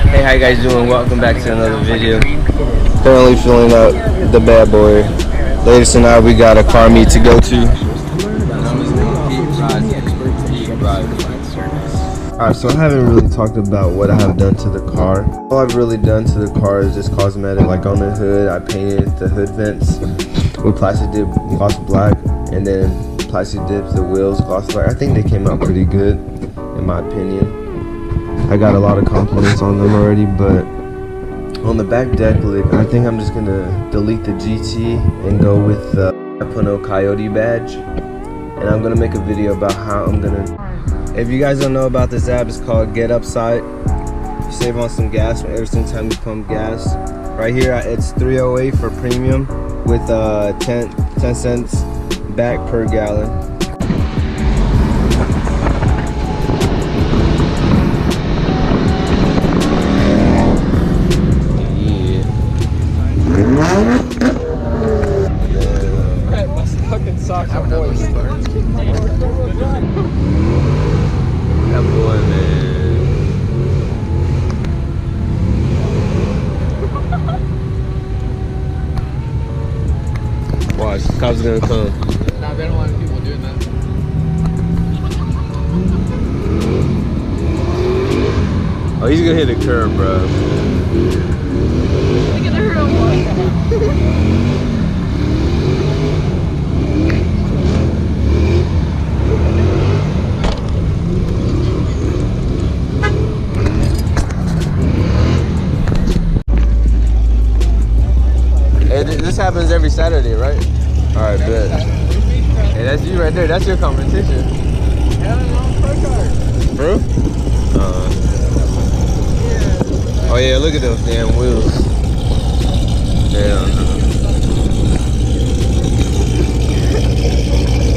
Hey, how you guys doing? Welcome back to another video. Currently filling up the bad boy. Latest tonight we got a car meet to go to. Alright, so I haven't really talked about what I have done to the car. All I've really done to the car is just cosmetic. Like on the hood, I painted the hood vents with plastic dip gloss black, and then plastic dipped the wheels gloss black. I think they came out pretty good, in my opinion. I got a lot of compliments on them already, but on the back deck lid, I think I'm just gonna delete the GT and go with the Puno Coyote badge. And I'm gonna make a video about how I'm gonna. If you guys don't know about this app, it's called Get Upside. You save on some gas every single time you pump gas. Right here, it's 308 for premium with 10 cents back per gallon. Socks are moist. That boy, man. Watch, the cops are gonna come. Nah, they don't want people doing that. Oh, he's gonna hit the curb, bro. Look at her own one. This happens every Saturday, right? Alright, bet. Hey, that's you right there. That's your competition. Bro? Oh yeah, look at those damn wheels. Damn.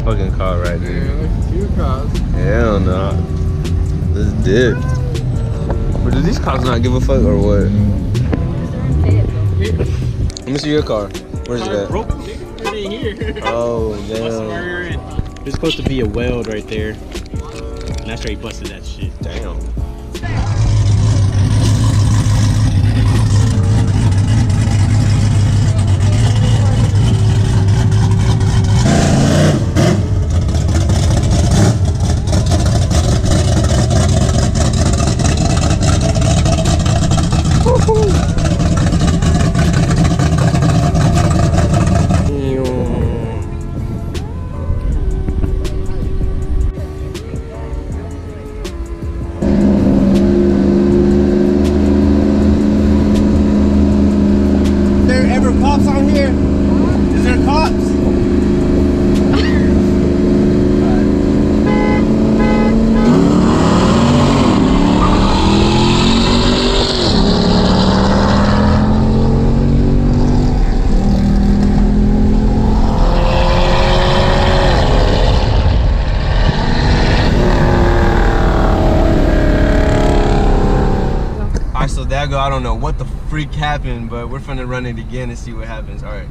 Fucking car right there. Two cars. Hell no. This dick. But do these cops not give a fuck or what? Let me see your car. Where's it at? Oh, damn. There's supposed to be a weld right there. And that's where he busted that shit. Damn. Cops on here? Is there cops? Alright, so that go, I don't know what the freak happened, but we're finna run it again and see what happens. Alright.